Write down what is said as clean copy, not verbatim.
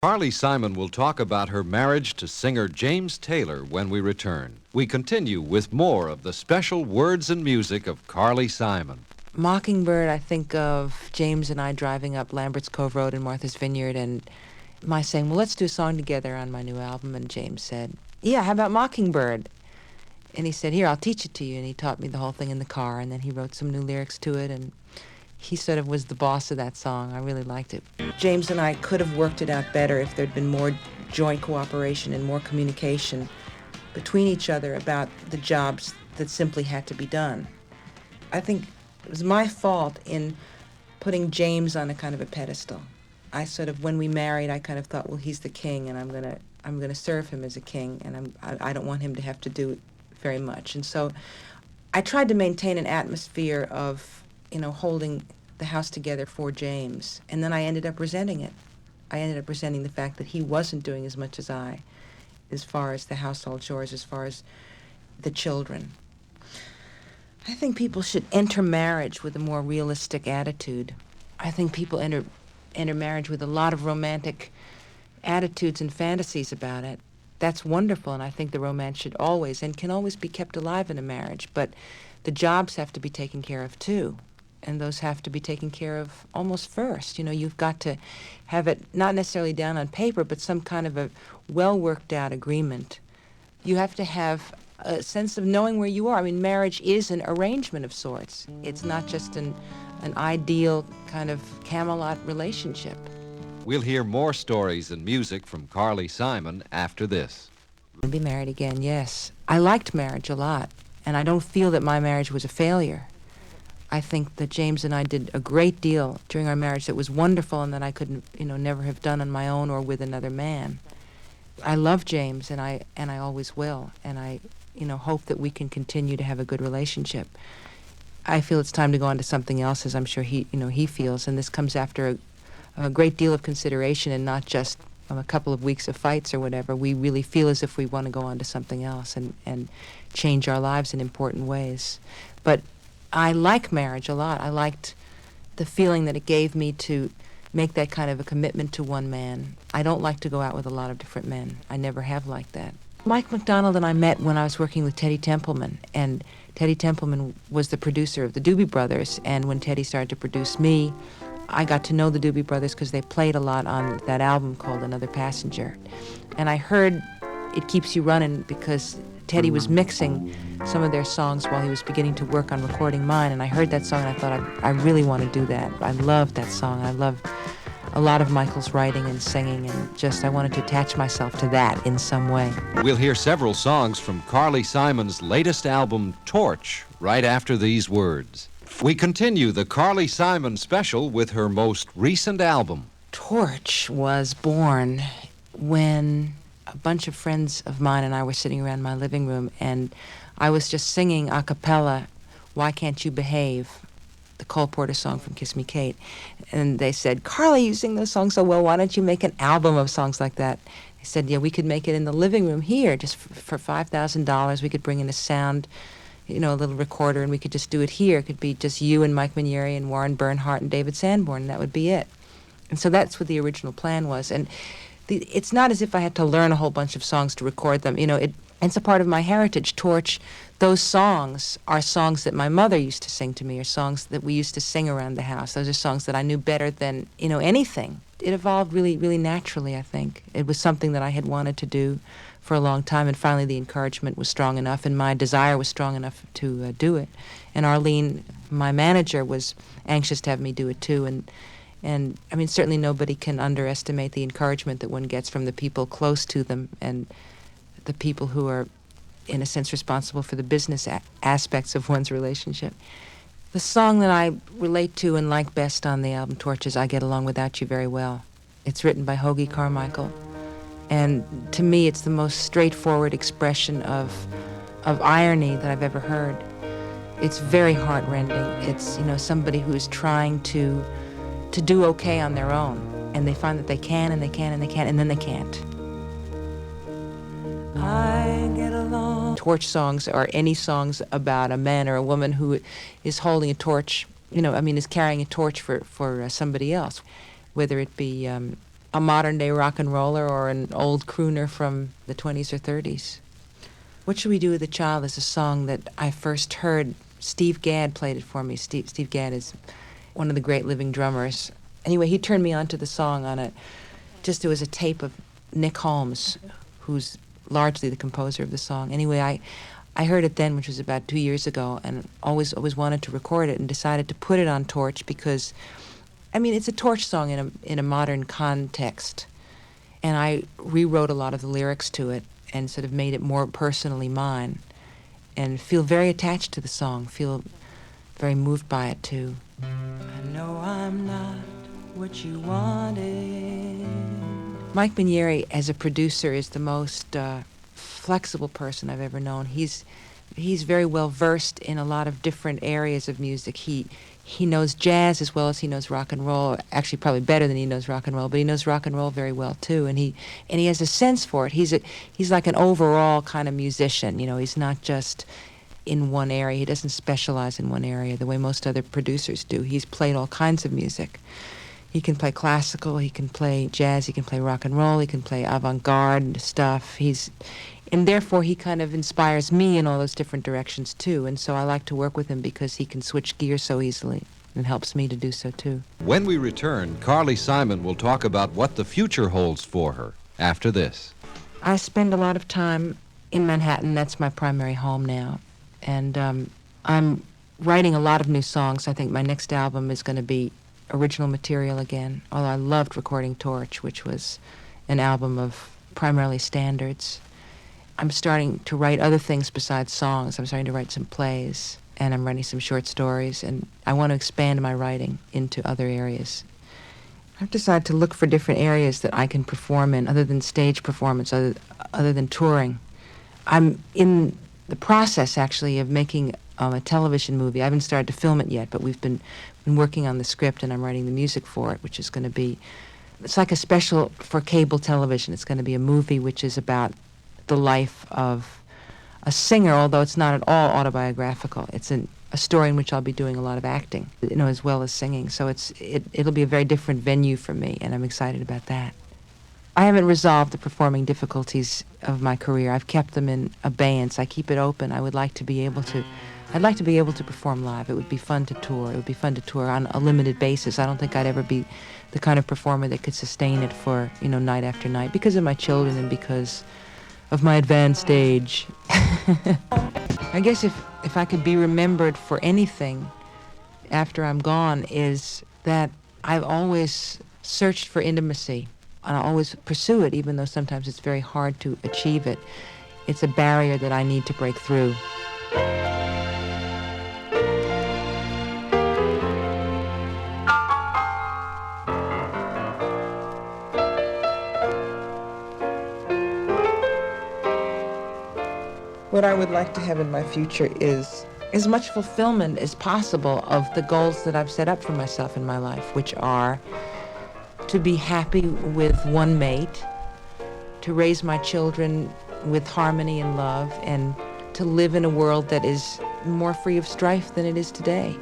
Carly Simon will talk about her marriage to singer James Taylor when we return. We continue with more of the special words and music of Carly Simon. Mockingbird, I think of James and I driving up Lambert's Cove Road in Martha's Vineyard and my saying, well, let's do a song together on my new album. And James said, yeah, how about Mockingbird? And he said, here, I'll teach it to you. And he taught me the whole thing in the car. And then he wrote some new lyrics to it. And he sort of was the boss of that song. I really liked it. James and I could have worked it out better if there'd been more joint cooperation and more communication between each other about the jobs that simply had to be done. I think it was my fault in putting James on a kind of a pedestal. I sort of, when we married, I kind of thought, well, he's the king, and I'm gonna serve him as a king, and I don't want him to have to do very much. And so I tried to maintain an atmosphere of, holding the house together for James, and then I ended up resenting it. I ended up resenting the fact that he wasn't doing as much as I, as far as the household chores, as far as the children. I think people should enter marriage with a more realistic attitude. I think people enter marriage with a lot of romantic attitudes and fantasies about it. That's wonderful, and I think the romance should always and can always be kept alive in a marriage, but the jobs have to be taken care of too, and those have to be taken care of almost first. You've got to have it not necessarily down on paper, but some kind of a well-worked-out agreement. You have to have a sense of knowing where you are. I mean, marriage is an arrangement of sorts. It's not just an ideal kind of Camelot relationship. We'll hear more stories and music from Carly Simon after this. I'll be married again, yes. I liked marriage a lot, and I don't feel that my marriage was a failure. I think that James and I did a great deal during our marriage that was wonderful and that I could, never have done on my own or with another man. I love James, and I always will, and I, hope that we can continue to have a good relationship. I feel it's time to go on to something else, as I'm sure he feels, and this comes after a great deal of consideration and not just a couple of weeks of fights or whatever. We really feel as if we want to go on to something else and change our lives in important ways. But I like marriage a lot. I liked the feeling that it gave me to make that kind of a commitment to one man. I don't like to go out with a lot of different men. I never have liked that. Mike McDonald and I met when I was working with Teddy Templeman, and Teddy Templeman was the producer of the Doobie Brothers, and when Teddy started to produce me, I got to know the Doobie Brothers because they played a lot on that album called Another Passenger. And I heard It Keeps You Running because Teddy was mixing some of their songs while he was beginning to work on recording mine, and I heard that song and I thought, I really want to do that. I loved that song. I loved a lot of Michael's writing and singing, and just I wanted to attach myself to that in some way. We'll hear several songs from Carly Simon's latest album, Torch, right after these words. We continue the Carly Simon special with her most recent album. Torch was born when a bunch of friends of mine and I were sitting around my living room, and I was just singing a cappella, Why Can't You Behave, the Cole Porter song from Kiss Me Kate. And they said, Carly, you sing those songs so well, why don't you make an album of songs like that? I said, yeah, we could make it in the living room here, just for $5,000. We could bring in a sound, a little recorder, and we could just do it here. It could be just you and Mike Manieri and Warren Bernhardt and David Sanborn, and that would be it. And so that's what the original plan was. And it's not as if I had to learn a whole bunch of songs to record them. It's a part of my heritage. Torch, those songs are songs that my mother used to sing to me, or songs that we used to sing around the house. Those are songs that I knew better than, anything. It evolved really, really naturally, I think. It was something that I had wanted to do for a long time, and finally the encouragement was strong enough, and my desire was strong enough to do it. And Arlene, my manager, was anxious to have me do it too, and I mean, certainly nobody can underestimate the encouragement that one gets from the people close to them and the people who are, in a sense, responsible for the business aspects of one's relationship. The song that I relate to and like best on the album Torch is I Get Along Without You Very Well. It's written by Hoagy Carmichael, and to me it's the most straightforward expression of irony that I've ever heard. It's very heartrending. It's, somebody who is trying to do okay on their own, and they find that they can and they can and they can, and then they can't. I get along. Torch songs are any songs about a man or a woman who is holding a torch, is carrying a torch for somebody else, whether it be a modern-day rock and roller or an old crooner from the 20s or 30s. What Should We Do with a Child is a song that I first heard. Steve Gadd played it for me. Steve Gadd is one of the great living drummers. Anyway, he turned me on to the song on it was a tape of Nick Holmes, who's largely the composer of the song. Anyway, I heard it then, which was about 2 years ago, and always wanted to record it and decided to put it on Torch because, I mean, it's a Torch song in a modern context. And I rewrote a lot of the lyrics to it and sort of made it more personally mine and feel very attached to the song, feel very moved by it too. I know I'm not what you wanted. Mike Minieri, as a producer, is the most flexible person I've ever known. He's very well versed in a lot of different areas of music. He knows jazz as well as he knows rock and roll. Actually, probably better than he knows rock and roll, but he knows rock and roll very well too. And he has a sense for it. He's like an overall kind of musician. You know, he's not just in one area. He doesn't specialize in one area the way most other producers do. He's played all kinds of music. He can play classical, he can play jazz, he can play rock and roll, he can play avant-garde stuff. And therefore he kind of inspires me in all those different directions too. And so I like to work with him because he can switch gears so easily and helps me to do so too. When we return, Carly Simon will talk about what the future holds for her after this. I spend a lot of time in Manhattan. That's my primary home now. And I'm writing a lot of new songs. I think my next album is going to be original material again, although I loved recording Torch, which was an album of primarily standards. I'm starting to write other things besides songs. I'm starting to write some plays, and I'm writing some short stories, and I want to expand my writing into other areas. I've decided to look for different areas that I can perform in, other than stage performance, other than touring. I'm in the process, actually, of making a television movie. I haven't started to film it yet, but we've been working on the script, and I'm writing the music for it, which is going to be, it's like a special for cable television. It's going to be a movie which is about the life of a singer, although it's not at all autobiographical. It's a story in which I'll be doing a lot of acting, you know, as well as singing. So it'll be a very different venue for me, and I'm excited about that. I haven't resolved the performing difficulties of my career. I've kept them in abeyance. I keep it open. I'd like to be able to perform live. It would be fun to tour. It would be fun to tour on a limited basis. I don't think I'd ever be the kind of performer that could sustain it for, you know, night after night because of my children and because of my advanced age. I guess if I could be remembered for anything after I'm gone is that I've always searched for intimacy. And I always pursue it, even though sometimes it's very hard to achieve it. It's a barrier that I need to break through. What I would like to have in my future is as much fulfillment as possible of the goals that I've set up for myself in my life, which are to be happy with one mate, to raise my children with harmony and love, and to live in a world that is more free of strife than it is today.